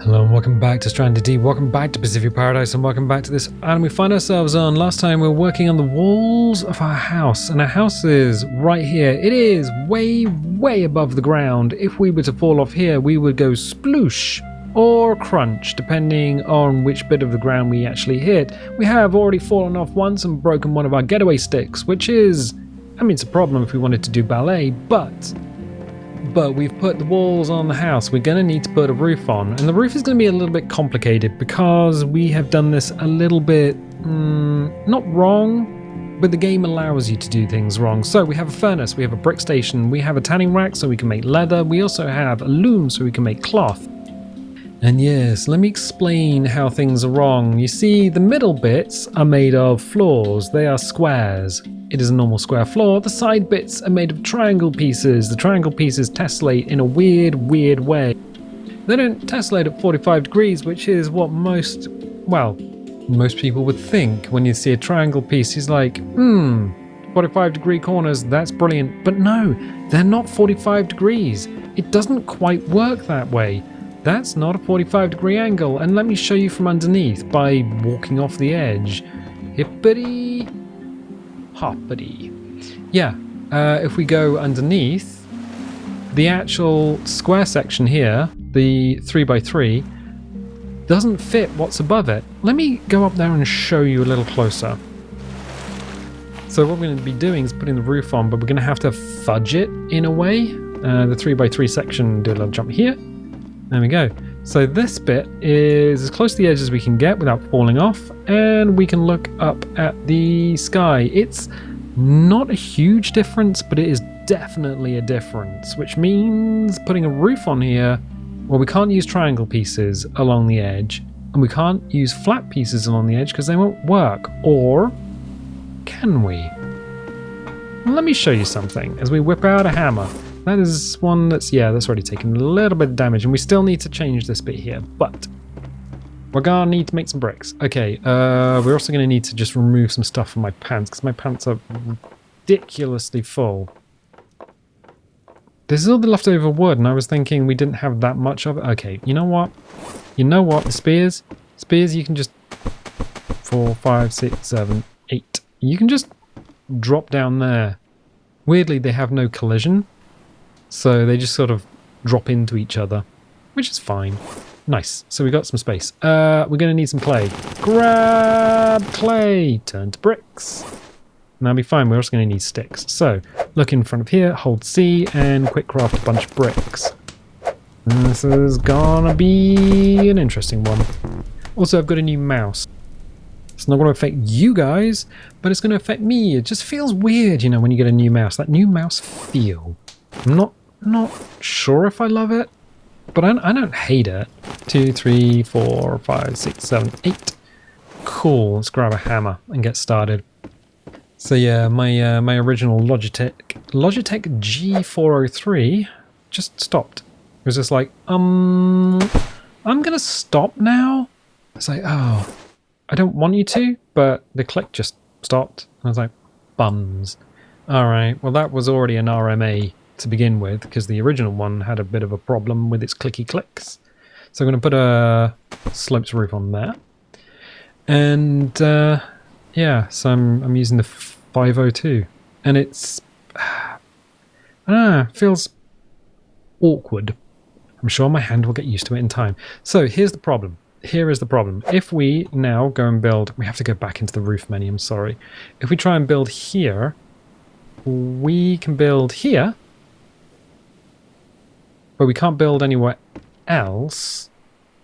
Hello and welcome back to Stranded Deep, welcome back to Pacific Paradise, and welcome back to this island we find ourselves on. Last time we were working on the walls of our house, and our house is right here. It is way above the ground. If we were to fall off here, we would go sploosh or crunch, depending on which bit of the ground we actually hit. We have already fallen off once and broken one of our getaway sticks, which is, I mean, it's a problem if we wanted to do ballet, but we've put the walls on the house. We're going to need to put a roof on, and the roof is going to be a little bit complicated because we have done this a little bit not wrong, but the game allows you to do things wrong. So we have a furnace, we have a brick station, we have a tanning rack so we can make leather, we also have a loom so we can make cloth. And yes, let me explain how things are wrong. You see, the middle bits are made of floors. They are squares. It is a normal square floor. The side bits are made of triangle pieces. The triangle pieces tessellate in a weird way. They don't tessellate at 45 degrees, which is what most people would think when you see a triangle piece. He's like, 45 degree corners, that's brilliant. But no, they're not 45 degrees. It doesn't quite work that way. That's not a 45 degree angle, and let me show you from underneath by walking off the edge. Hippity hoppity. Yeah, if we go underneath, the actual square section here, the 3x3, doesn't fit what's above it. Let me go up there and show you a little closer. So what we're going to be doing is putting the roof on, but we're going to have to fudge it in a way. The 3x3 section, do a little jump here. There we go. So this bit is as close to the edge as we can get without falling off, and we can look up at the sky. It's not a huge difference, but it is definitely a difference, which means putting a roof on here, well, we can't use triangle pieces along the edge, and we can't use flat pieces along the edge because they won't work. Or can we? Well, let me show you something as we whip out a hammer. That is one that's already taken a little bit of damage, and we still need to change this bit here, but we're gonna need to make some bricks. Okay, we're also gonna need to just remove some stuff from my pants, because my pants are ridiculously full. This is all the leftover wood, and I was thinking we didn't have that much of it. Okay, you know what? The spears, you can just 4, 5, 6, 7, 8. You can just drop down there. Weirdly, they have no collision. So they just sort of drop into each other, which is fine. Nice. So we got some space. We're going to need some clay. Grab clay. Turn to bricks. And that'll be fine. We're also going to need sticks. So look in front of here, hold C, and quick craft a bunch of bricks. And this is going to be an interesting one. Also, I've got a new mouse. It's not going to affect you guys, but it's going to affect me. It just feels weird, you know, when you get a new mouse. That new mouse feel. I'm not sure if I love it, but I don't hate it. 2, 3, 4, 5, 6, 7, 8. Cool, let's grab a hammer and get started. So yeah, my original Logitech G403 just stopped. It was just like, I'm gonna stop now. It's like, oh, I don't want you to, but the click just stopped. I was like, bums. Alright, well that was already an RMA to begin with, because the original one had a bit of a problem with its clicky clicks. So I'm going to put a sloped roof on there. And yeah, so I'm using the 502. And it's, I don't know, it feels awkward. I'm sure my hand will get used to it in time. So here's the problem. Here is the problem. If we now go and build, we have to go back into the roof menu, I'm sorry. If we try and build here, we can build here, but we can't build anywhere else.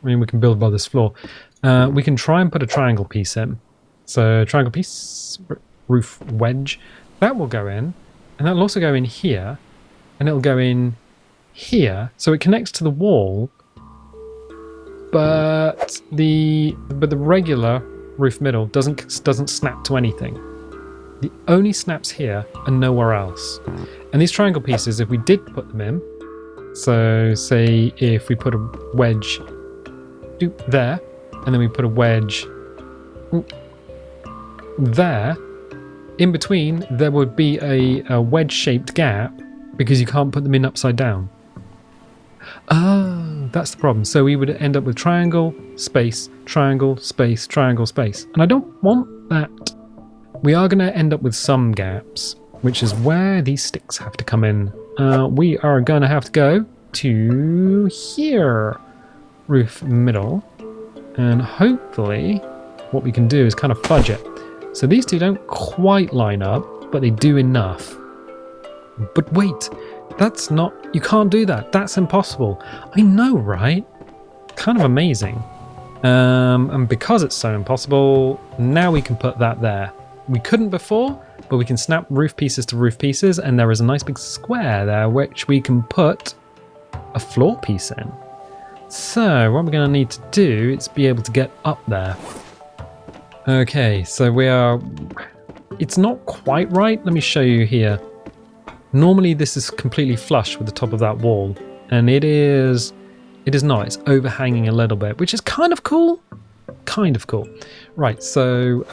I mean, we can build by this floor. We can try and put a triangle piece in. So triangle piece, roof wedge, that will go in, and that'll also go in here, and it'll go in here. So it connects to the wall, but the regular roof middle doesn't snap to anything. The only snaps here and nowhere else. And these triangle pieces, if we did put them in, so say if we put a wedge there, and then we put a wedge there, in between there would be a wedge-shaped gap because you can't put them in upside down. Oh, that's the problem. So we would end up with triangle, space, triangle, space, triangle, space. And I don't want that. We are going to end up with some gaps, which is where these sticks have to come in. We are going to have to go to here. Roof middle. And hopefully what we can do is kind of fudge it. So these two don't quite line up, but they do enough. But wait, that's not... You can't do that. That's impossible. I know, right? Kind of amazing. And because it's so impossible, now we can put that there. We couldn't before, but we can snap roof pieces to roof pieces, and there is a nice big square there, which we can put a floor piece in. So what we're going to need to do is be able to get up there. Okay, so we are... It's not quite right. Let me show you here. Normally this is completely flush with the top of that wall, and it is not. It's overhanging a little bit, which is kind of cool. Kind of cool. Right, so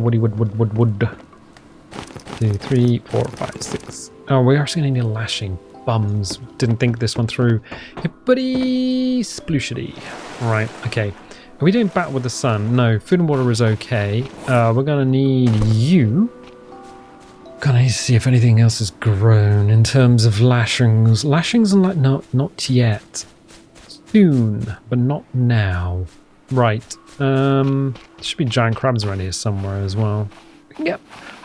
wood. 2, 3, 4, 5, 6. Oh, we're actually going to need a lashing. Bums. Didn't think this one through. Hippity splooshy. Right, okay. Are we doing bat with the sun? No, food and water is okay. We're going to need you. Gonna need to see if anything else has grown in terms of lashings. Lashings and no, not yet. Soon, but not now. Right. There should be giant crabs around here somewhere as well.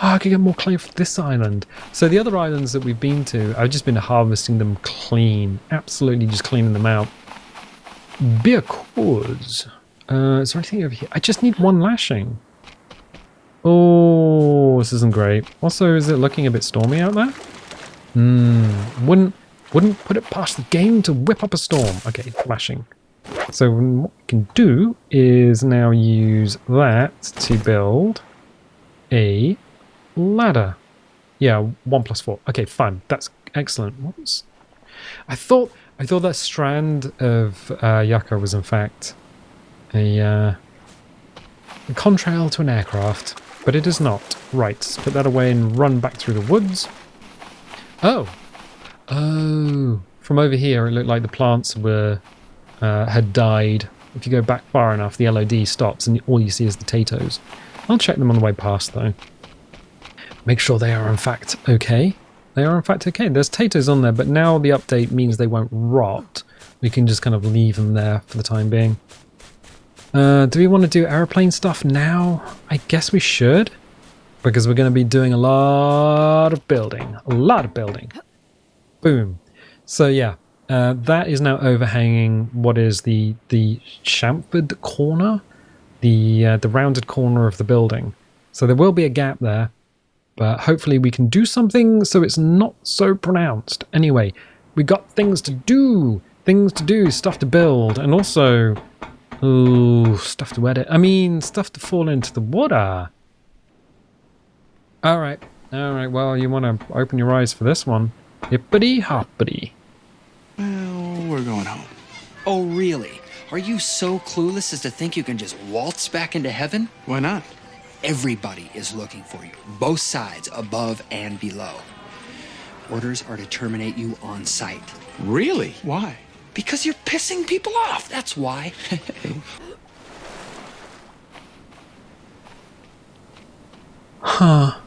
I can get more clay for this island. So the other islands that we've been to, I've just been harvesting them clean. Absolutely just cleaning them out. Because... is there anything over here? I just need one lashing. Oh, this isn't great. Also, is it looking a bit stormy out there? Wouldn't put it past the game to whip up a storm. Okay, lashing. So what we can do is now use that to build a ladder. Yeah, 1 + 4. Okay, fine. That's excellent. I thought that strand of yucca was in fact a contrail to an aircraft. But it is not. Right, let's put that away and run back through the woods. Oh, from over here it looked like the plants were had died. If you go back far enough, the LOD stops and all you see is the potatoes. I'll check them on the way past though. Make sure they are in fact okay. They are in fact okay. There's potatoes on there, but now the update means they won't rot. We can just kind of leave them there for the time being. Do we want to do aeroplane stuff now? I guess we should, because we're going to be doing a lot of building. A lot of building. Boom. So yeah, that is now overhanging what is the chamfered corner, the rounded corner of the building. So there will be a gap there, but hopefully we can do something so it's not so pronounced. Anyway, we got things to do, stuff to build, and also... Ooh, stuff to edit. I mean, stuff to fall into the water. Alright, well, you want to open your eyes for this one. Hippity hoppity. Well, we're going home. Oh, really? Are you so clueless as to think you can just waltz back into heaven? Why not? Everybody is looking for you, both sides, above and below. Orders are to terminate you on sight. Really? Why? Because you're pissing people off, that's why. Huh.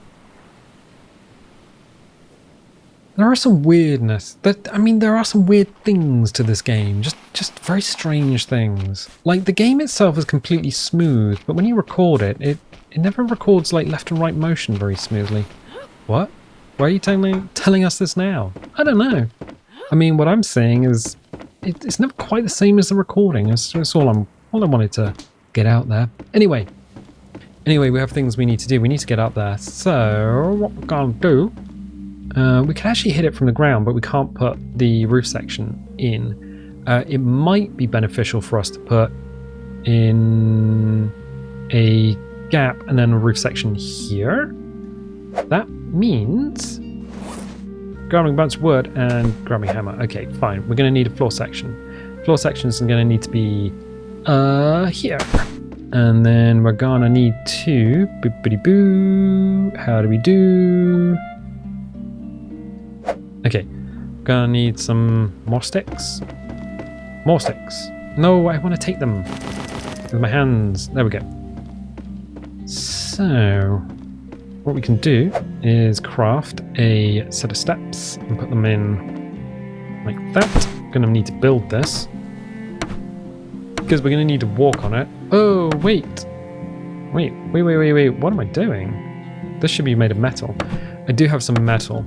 There are some weirdness. There are some weird things to this game. Just very strange things. Like, the game itself is completely smooth, but when you record it, it never records, like, left and right motion very smoothly. What? Why are you telling us this now? I don't know. I mean, what I'm saying is... It's never quite the same as the recording. That's all I wanted to get out there. Anyway, we have things we need to do. We need to get up there. So what we're gonna do? We can actually hit it from the ground, but we can't put the roof section in. It might be beneficial for us to put in a gap and then a roof section here. That means... grabbing a bunch of wood and grabbing a hammer. Okay, fine. We're going to need a floor section. Floor section is going to need to be here. And then we're going to need to... boop-bitty-boo. How do we do? Okay. Gonna need some more sticks. More sticks. No, I want to take them with my hands. There we go. So, what we can do is craft a set of steps and put them in like that. Gonna need to build this because we're gonna need to walk on it. Oh, wait. What am I doing? This should be made of metal. I do have some metal.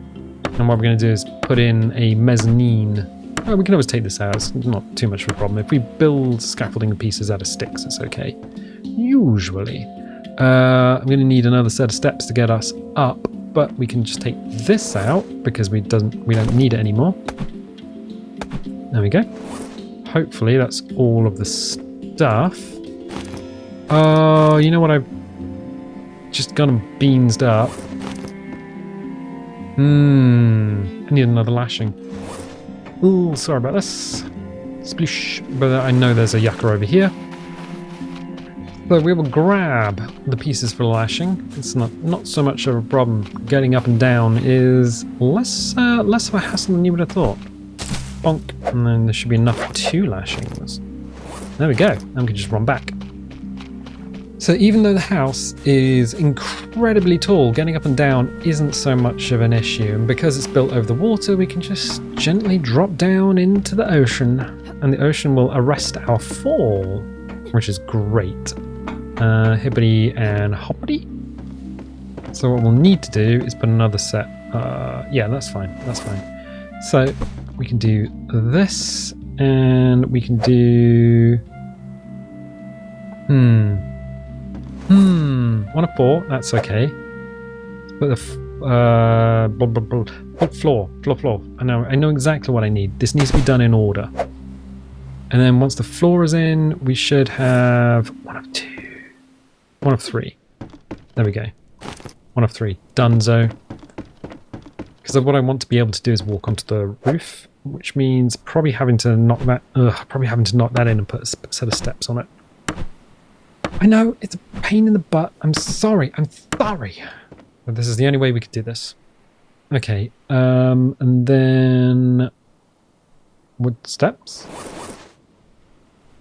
And what we're going to do is put in a mezzanine. Oh, we can always take this out. It's not too much of a problem. If we build scaffolding pieces out of sticks, it's okay. Usually. I'm going to need another set of steps to get us up, but we can just take this out because we don't need it anymore. There we go. Hopefully that's all of the stuff. Oh, you know what? I've just got them beansed up. I need another lashing. Ooh, sorry about this. Sploosh. But I know there's a yucca over here. So we will grab the pieces for lashing. It's not so much of a problem. Getting up and down is less of a hassle than you would have thought. Bonk. And then there should be enough 2 lashings. There we go. And we can just run back. So even though the house is incredibly tall, getting up and down isn't so much of an issue. And because it's built over the water, we can just gently drop down into the ocean. And the ocean will arrest our fall, which is great. Hibbity and hoppity. So what we'll need to do is put another set. Yeah, that's fine. That's fine. So we can do this, and we can do... 1 of 4, that's okay. But the floor. I know exactly what I need. This needs to be done in order. And then once the floor is in, we should have 1 of 2. 1 of 3. There we go. 1 of 3. Donezo. Because what I want to be able to do is walk onto the roof, which means probably having to knock that in and put a set of steps on it. I know, it's a pain in the butt. I'm sorry. But this is the only way we could do this. Okay, and then... wood steps?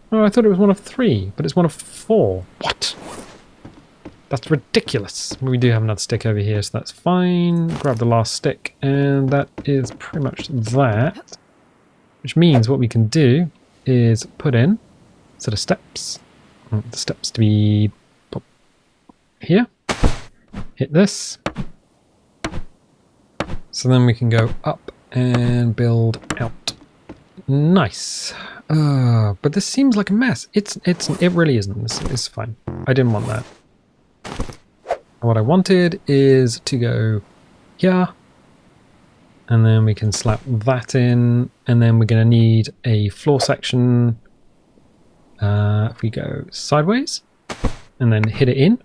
Oh, I thought it was 1 of 3, but it's 1 of 4. What? That's ridiculous. We do have another stick over here, so that's fine. Grab the last stick, and that is pretty much that. Which means what we can do is put in a set of steps. The steps to be put here. Hit this. So then we can go up and build out. Nice. But this seems like a mess. It really isn't. It's fine. I didn't want that. What I wanted is to go here. And then we can slap that in. And then we're going to need a floor section. If we go sideways and then hit it in,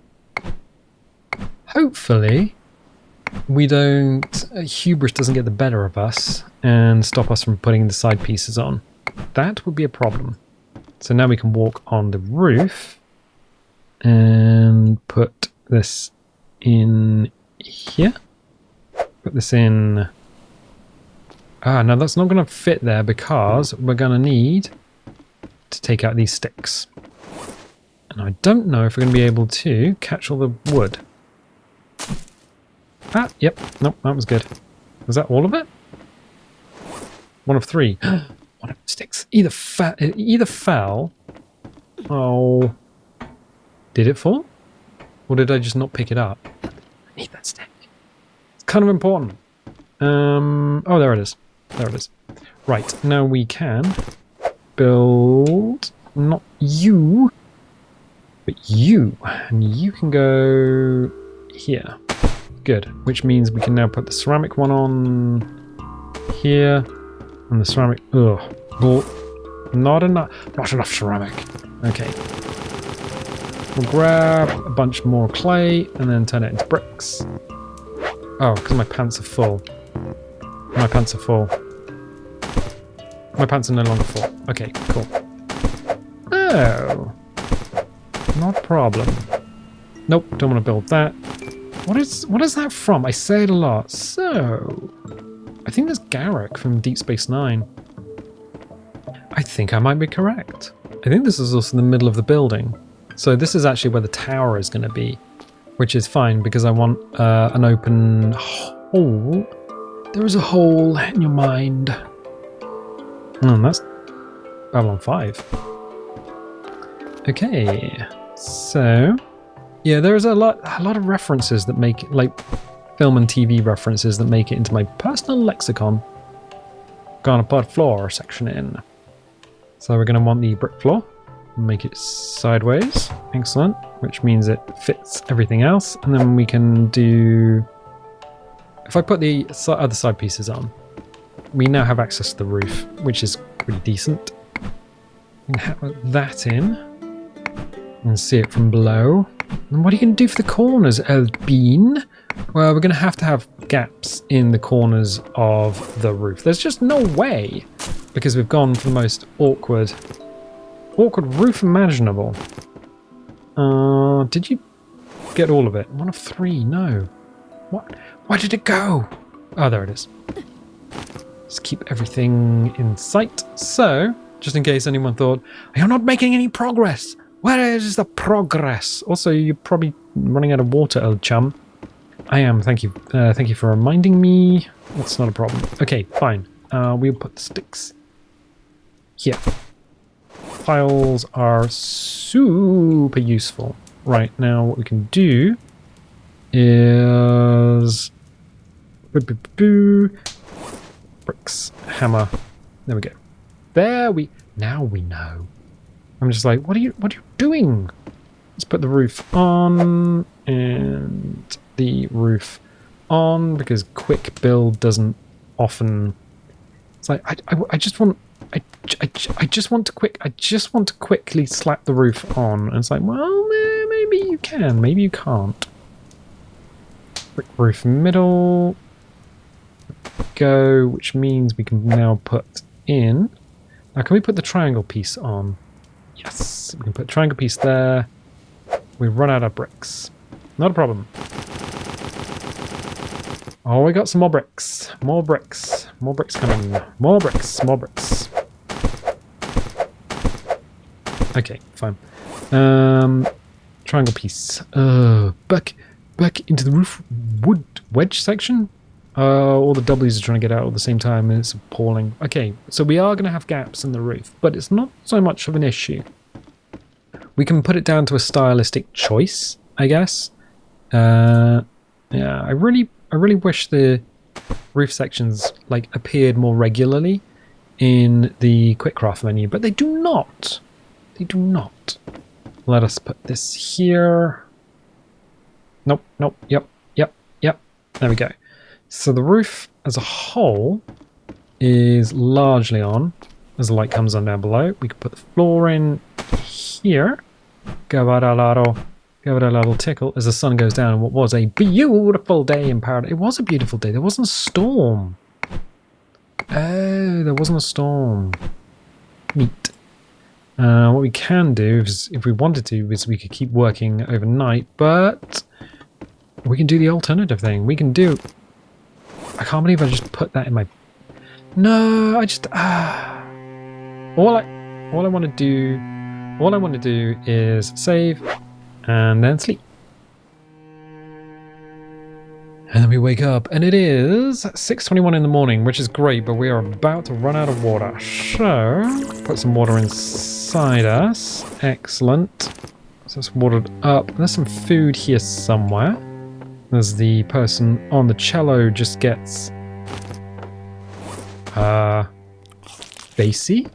hopefully hubris doesn't get the better of us and stop us from putting the side pieces on. That would be a problem. So now we can walk on the roof and put this in here. Put this in. No, that's not going to fit there because we're going to need to take out these sticks. And I don't know if we're going to be able to catch all the wood. Yep. Nope, that was good. Was that all of it? 1 of 3. 1 of sticks. Either fell. Oh. Did it fall? Or did I just not pick it up? I need that stick. It's kind of important. Oh, there it is. There it is. Right, now we can build, not you, but you. And you can go here. Good. Which means we can now put the ceramic one on here. And the ceramic, not enough ceramic. Okay. We'll grab a bunch more clay and then turn it into bricks. Oh, because my pants are full. My pants are full. My pants are no longer full. Okay, cool. Oh. Not a problem. Nope, don't want to build that. What is that from? I say it a lot. So, I think that's Garrick from Deep Space Nine. I think I might be correct. I think this is also the middle of the building. So this is actually where the tower is going to be, which is fine because I want an open hole. There is a hole in your mind. That's Babylon 5. Okay, so yeah, there's a lot of references that make it, like film and TV references that make it into my personal lexicon. Gonna put floor section in. So we're gonna want the brick floor. Make it sideways. Excellent. Which means it fits everything else. And then we can do... If I put the other side pieces on, we now have access to the roof, which is pretty decent. We can have that in and see it from below. And what are you going to do for the corners, Bean? Well, we're going to have gaps in the corners of the roof. There's just no way, because we've gone for the most awkward roof imaginable. Did you get all of it? 1 of 3, no. What? Where did it go? Oh, there it is. Let's keep everything in sight. So, just in case anyone thought, you're not making any progress. Where is the progress? Also, you're probably running out of water, old chum. I am, thank you. Thank you for reminding me. That's not a problem. Okay, fine. We'll put the sticks here. Piles are super useful. Right, now what we can do is... bricks, hammer. There we go. Now we know. I'm just like, what are you doing? Let's put the roof on and the roof on, because quick build doesn't often. It's like I just want to quickly slap the roof on, and it's like, well, maybe you can, maybe you can't. Brick roof middle. Go, which means we can now put in. Now, can we put the triangle piece on? Yes, we can put triangle piece there. We run out of bricks. Not a problem. Oh, we got some more bricks. More bricks. More bricks coming. More bricks. More bricks. Okay, fine. Triangle piece. Back into the roof wood wedge section. All the W's are trying to get out at the same time, and it's appalling. Okay, so we are going to have gaps in the roof, but it's not so much of an issue. We can put it down to a stylistic choice, I guess. Yeah, I really wish the roof sections like appeared more regularly in the quick craft menu, but they do not. They do not. Let us put this here. Nope. Yep. There we go. So the roof as a whole is largely on as the light comes on down below. We can put the floor in here. Give it a little tickle as the sun goes down. What was a beautiful day in paradise. It was a beautiful day. There wasn't a storm. Oh, there wasn't a storm. Neat. What we can do, is, if we wanted to, is we could keep working overnight, but we can do the alternative thing. We can do... I can't believe I just put that in my... No, I just... All I want to do is save and then sleep. And then we wake up and it is 6:21 in the morning, which is great, but we are about to run out of water. So, put some water inside us. Excellent. So it's watered up. There's some food here somewhere. As the person on the cello just gets spacey.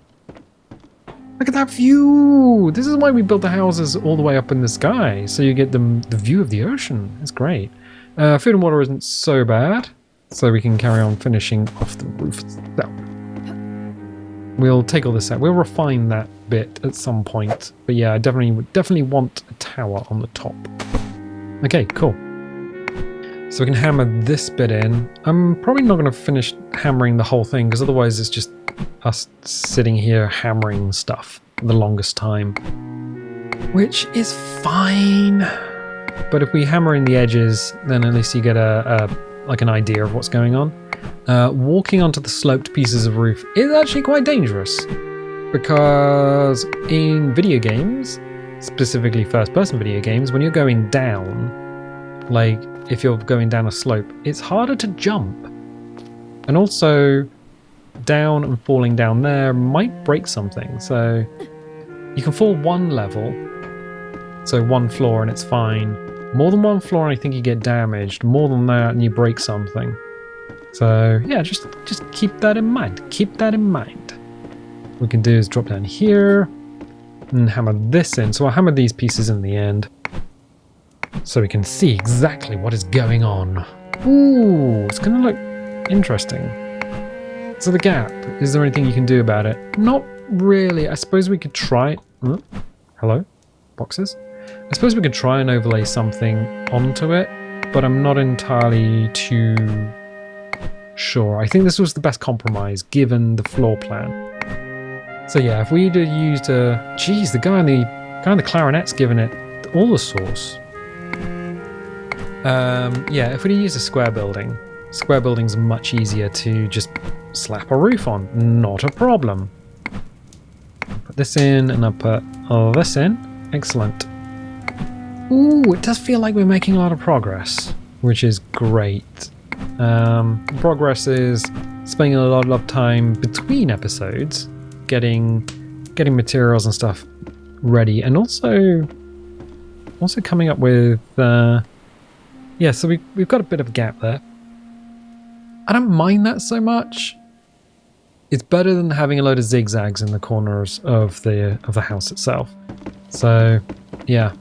Look at that view! This is why we built the houses all the way up in the sky, so you get the view of the ocean. It's great. Food and water isn't so bad, so we can carry on finishing off the roof. So, we'll take all this out. We'll refine that bit at some point. But yeah, I definitely want a tower on the top. Okay, cool. So we can hammer this bit in. I'm probably not going to finish hammering the whole thing, because otherwise it's just us sitting here hammering stuff for the longest time. Which is fine. But if we hammer in the edges, then at least you get a like an idea of what's going on. Walking onto the sloped pieces of roof is actually quite dangerous, because in video games, specifically first-person video games, when you're going down, like if you're going down a slope, it's harder to jump. And also, down and falling down there might break something. So you can fall one level, so one floor and it's fine. More than one floor and I think you get damaged. More than that and you break something. So yeah, just keep that in mind. Keep that in mind. What we can do is drop down here and hammer this in. So I'll hammer these pieces in the end, so we can see exactly what is going on. Ooh, it's gonna look interesting. So the gap, is there anything you can do about it? Not really. I suppose we could try... Hello? Boxes? I suppose we could try and overlay something onto it, but I'm not entirely too sure. I think this was the best compromise given the floor plan. So yeah, if we'd used a... Geez, the guy in the clarinet's given it all the sauce. Yeah, if we'd used a square building's much easier to just slap a roof on. Not a problem. Put this in and I'll put this in. Excellent. Ooh, it does feel like we're making a lot of progress, which is great. Progress is spending a lot of time between episodes getting materials and stuff ready, and also coming up with yeah, so we've got a bit of a gap there. I don't mind that so much. It's better than having a load of zigzags in the corners of the house itself. So yeah,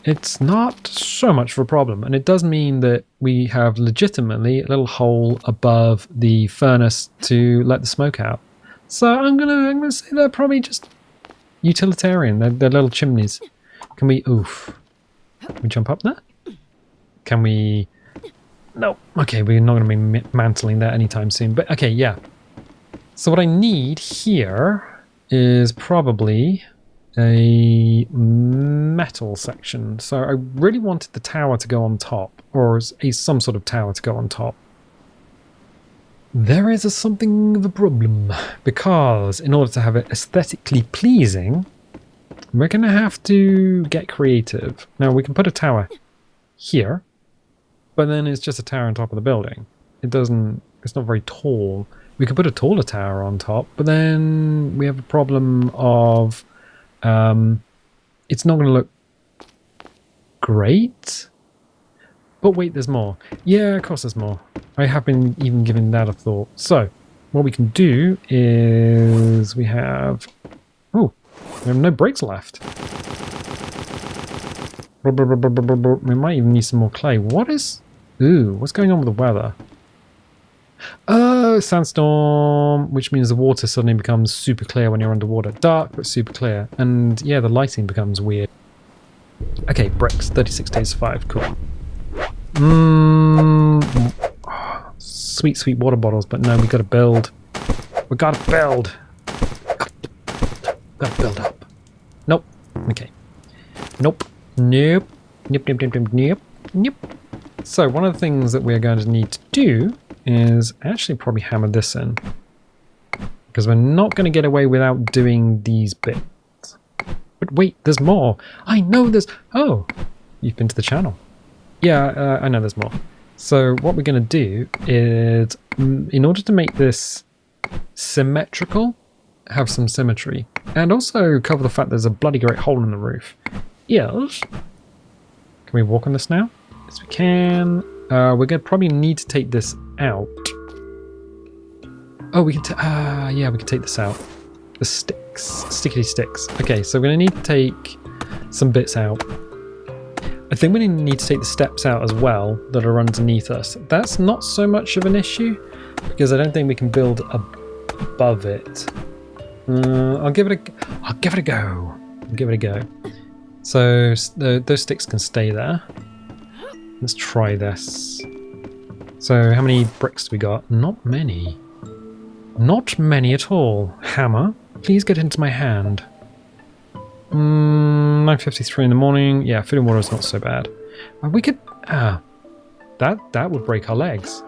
it's not so much of a problem, and it does mean that we have legitimately a little hole above the furnace to let the smoke out. So I'm gonna say they're probably just utilitarian. They're little chimneys. Can we? Oof. Can we jump up there? Can we? No. Okay, we're not going to be mantling that anytime soon. But okay, yeah. So what I need here is probably a metal section. So I really wanted the tower to go on top, or some sort of tower to go on top. There is something of a problem, because in order to have it aesthetically pleasing, we're going to have to get creative. Now we can put a tower here, but then it's just a tower on top of the building. It's not very tall. We could put a taller tower on top, but then we have a problem of it's not going to look great. But wait, there's more. Yeah, of course there's more. I have been even giving that a thought. So what we can do is we have no brakes left. We might even need some more clay. What's going on with the weather? Oh, sandstorm, which means the water suddenly becomes super clear when you're underwater. Dark, but super clear. And yeah, the lighting becomes weird. Okay, bricks, 36 days to 5, cool. Sweet, sweet water bottles, but no, we gotta build. We gotta build. Gotta build up. Nope. Okay. Nope. Nope. Nope. So one of the things that we're going to need to do is actually probably hammer this in, because we're not going to get away without doing these bits. But wait, there's more. I know there's... Oh, you've been to the channel. Yeah, I know there's more. So what we're going to do is, in order to make this symmetrical, have some symmetry, and also cover the fact there's a bloody great hole in the roof. Yes. Can we walk on this now? Yes, we can. We're going to probably need to take this out. Oh, we can yeah, we can take this out. The sticks. Stickity sticks. Okay, so we're going to need to take some bits out. I think we need to take the steps out as well that are underneath us. That's not so much of an issue, because I don't think we can build above it. I'll give it a go. So those sticks can stay there. Let's try this. So how many bricks do we got? Not many. Not many at all. Hammer, please get into my hand. 9:53 in the morning. Yeah, food and water is not so bad. We could... That That would break our legs.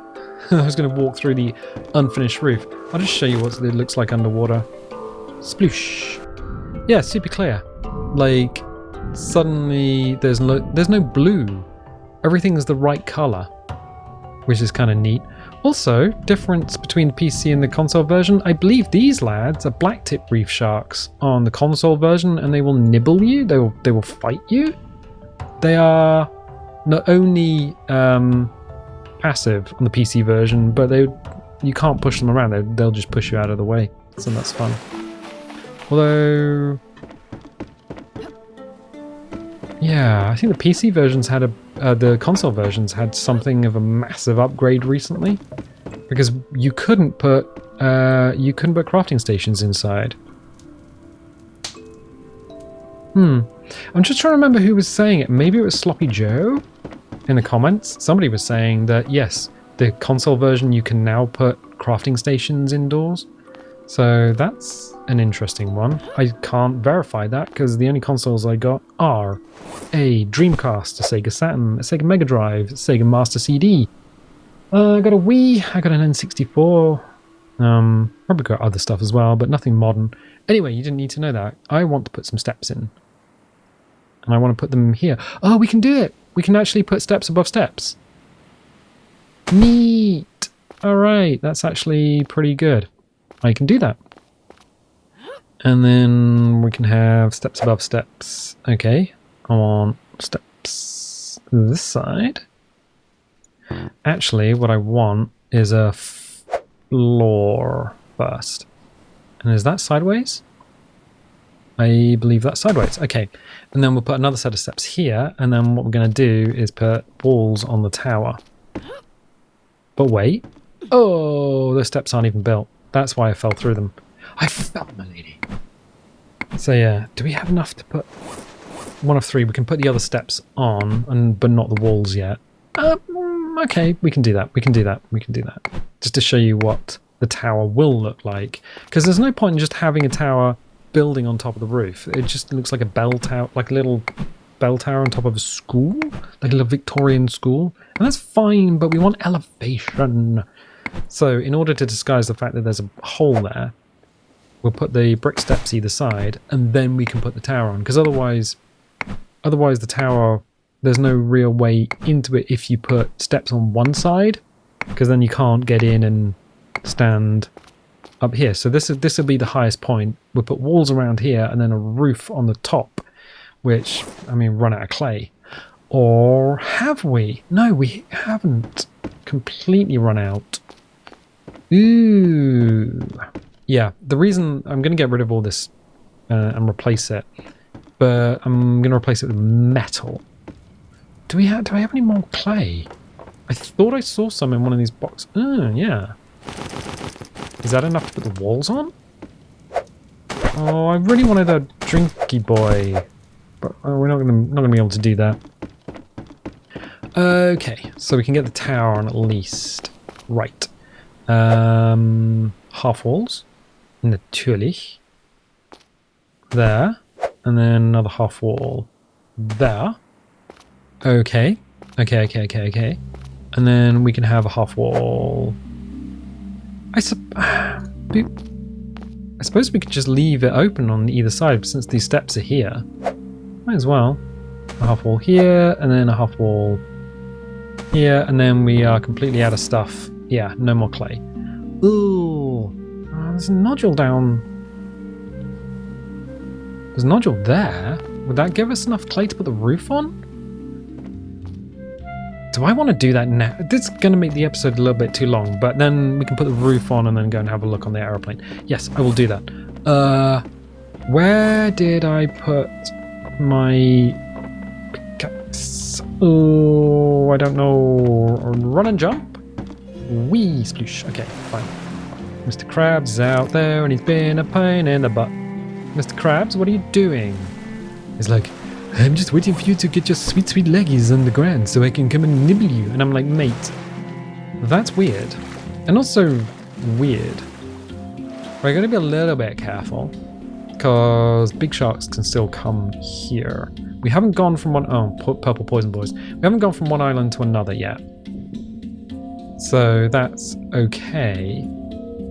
I was going to walk through the unfinished roof. I'll just show you what it looks like underwater. Sploosh. Yeah, super clear. Like, suddenly there's no blue. Everything's the right color, which is kind of neat. Also, difference between the PC and the console version. I believe these lads are blacktip reef sharks on the console version, and they will nibble you. They will fight you. They are not only passive on the PC version, but you can't push them around. They'll just push you out of the way. So that's fun. Although, yeah, I think the PC versions had the console versions had something of a massive upgrade recently, because you couldn't put crafting stations inside. I'm just trying to remember who was saying it. Maybe it was Sloppy Joe in the comments. Somebody was saying that yes, the console version you can now put crafting stations indoors. So that's an interesting one. I can't verify that because the only consoles I got are a Dreamcast, a Sega Saturn, a Sega Mega Drive, a Sega Master CD. I got a Wii, I got an N64. Probably got other stuff as well, but nothing modern. Anyway, you didn't need to know that. I want to put some steps in. And I want to put them here. Oh, we can do it! We can actually put steps above steps. Neat! Alright, that's actually pretty good. I can do that. And then we can have steps above steps. Okay, I want steps this side. Actually, what I want is a floor first. And is that sideways? I believe that's sideways. Okay, and then we'll put another set of steps here, and then what we're going to do is put walls on the tower. But wait. Oh, those steps aren't even built. That's why I fell through them. I fell, my lady. So yeah, do we have enough to put one of three? We can put the other steps on, but not the walls yet. Okay, we can do that. We can do that. We can do that. Just to show you what the tower will look like. Because there's no point in just having a tower building on top of the roof. It just looks like a bell tower, like a little bell tower on top of a school, like a little Victorian school. And that's fine, but we want elevation. So in order to disguise the fact that there's a hole there, we'll put the brick steps either side, and then we can put the tower on. Because otherwise the tower, there's no real way into it if you put steps on one side, because then you can't get in and stand up here. So this will be the highest point. We'll put walls around here and then a roof on the top, which, I mean, run out of clay. Or have we? No, we haven't completely run out. Ooh. Yeah, the reason I'm going to get rid of all this and replace it, but I'm going to replace it with metal. Do I have any more clay? I thought I saw some in one of these boxes. Oh, yeah. Is that enough to put the walls on? Oh, I really wanted a drinky boy, but we're not gonna be able to do that. Okay, so we can get the tower on at least. Right. Half walls. Natürlich. There. And then another half wall. There. Okay. Okay. And then we can have a half wall. I suppose we could just leave it open on either side since these steps are here. Might as well. A half wall here, and then a half wall here, and then we are completely out of stuff. Yeah, no more clay. Ooh, there's a nodule down. There's a nodule there. Would that give us enough clay to put the roof on? Do I want to do that now? This is going to make the episode a little bit too long, but then we can put the roof on and then go and have a look on the aeroplane. Yes, I will do that. Where did I put my pickaxe? Oh, I don't know. Run and jump? Wee sploosh. Okay, fine. Mr. Krabs is out there and he's been a pain in the butt. Mr. Krabs, what are you doing? He's like, I'm just waiting for you to get your sweet, sweet leggies on the ground so I can come and nibble you. And I'm like, mate, that's weird. And also weird. We're going to be a little bit careful because big sharks can still come here. We haven't gone from one... Oh, purple poison boys. We haven't gone from one island to another yet. So that's okay.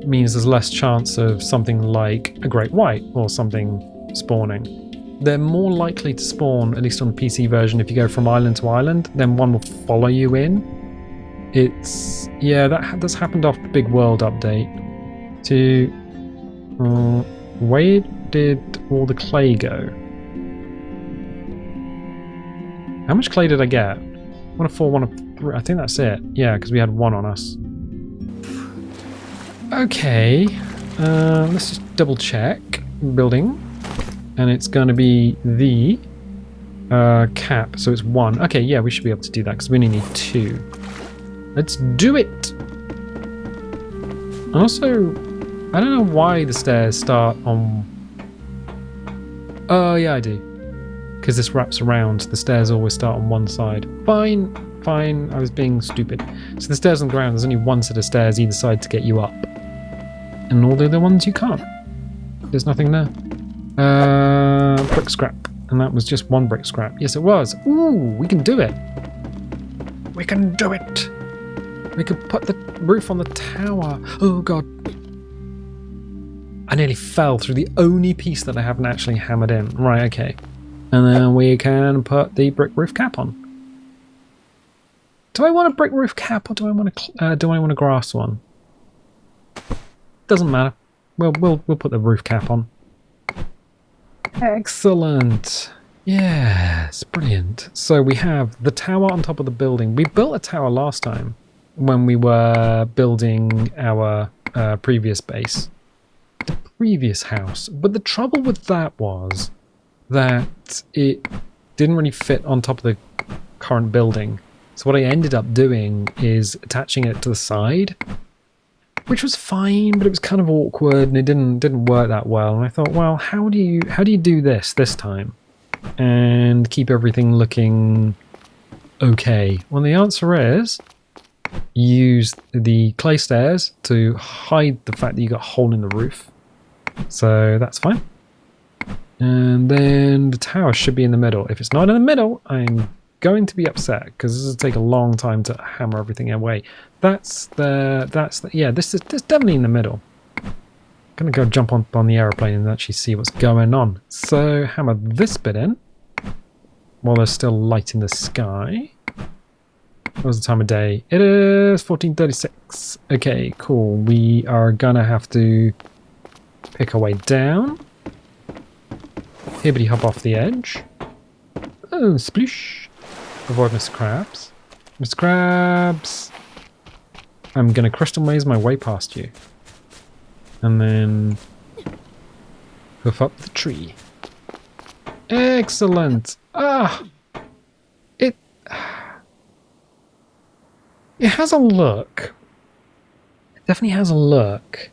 It means there's less chance of something like a great white or something spawning. They're more likely to spawn, at least on the PC version, if you go from island to island, then one will follow you in. It's... yeah, that's happened after the big world update. Where did all the clay go? How much clay did I get? 1 of 4, 1 of 3. I think that's it. Yeah, because we had 1 on us. Okay. Let's just double check. Building. And it's going to be the cap. So it's 1. Okay, yeah, we should be able to do that because we only need 2. Let's do it! And also, I don't know why the stairs start on... oh, yeah, I do. Because this wraps around. The stairs always start on one side. Fine, fine. I was being stupid. So the stairs on the ground, there's only 1 set of stairs either side to get you up. And all the other ones you can't. There's nothing there. Brick scrap. And that was just 1 brick scrap. Yes, it was. Ooh, we can do it. We can do it. We could put the roof on the tower. Oh, God. I nearly fell through the only piece that I haven't actually hammered in. Right, okay. And then we can put the brick roof cap on. Do I want a brick roof cap or do I want a grass one? Doesn't matter. We'll put the roof cap on. Excellent. Yes, brilliant. So we have the tower on top of the building. We built a tower last time when we were building our previous base. The previous house. But the trouble with that was that it didn't really fit on top of the current building. So what I ended up doing is attaching it to the side, which was fine, but it was kind of awkward and it didn't work that well. And I thought, well, how do you do this time and keep everything looking okay? Well, the answer is use the clay stairs to hide the fact that you got a hole in the roof. So that's fine. And then the tower should be in the middle. If it's not in the middle, I'm going to be upset because this will take a long time to hammer everything away. Yeah, this is definitely in the middle. I'm gonna go jump on the aeroplane and actually see what's going on. So hammer this bit in while there's still light in the sky. What was the time of day? It is 14:36. Okay, cool. We are gonna have to pick our way down. Hibbity hop off the edge. Oh, sploosh. Avoid Mr. Krabs. Mr. Krabs. I'm gonna crystal maze my way past you. And then hoof up the tree. Excellent. It has a look. It definitely has a look.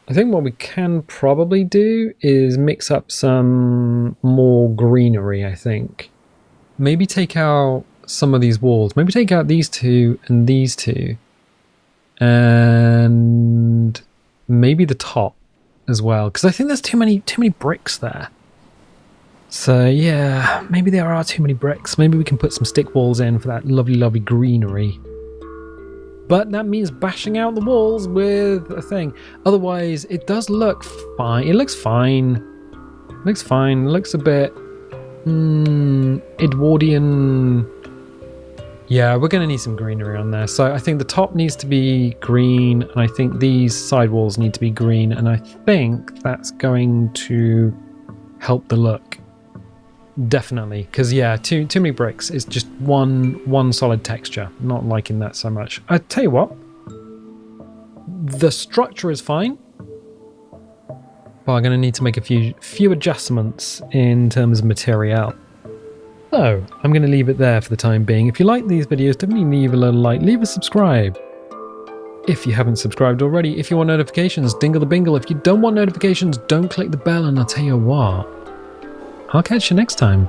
I think what we can probably do is mix up some more greenery, I think. Maybe take out some of these walls. Maybe take out these 2 and these 2. And maybe the top as well. Because I think there's too many bricks there. So yeah, maybe there are too many bricks. Maybe we can put some stick walls in for that lovely, lovely greenery. But that means bashing out the walls with a thing. Otherwise, it does look fine. It looks fine. It looks fine. It looks a bit... Edwardian. Yeah, we're going to need some greenery on there. So I think the top needs to be green. And I think these side walls need to be green. And I think that's going to help the look. Definitely, because yeah, too many bricks. It's just one solid texture. Not liking that so much. I tell you what, the structure is fine, but I'm going to need to make a few adjustments in terms of material. So I'm going to leave it there for the time being. If you like these videos, definitely leave a little like, leave a subscribe. If you haven't subscribed already, if you want notifications, dingle the bingle. If you don't want notifications, don't click the bell, and I'll tell you what, I'll catch you next time.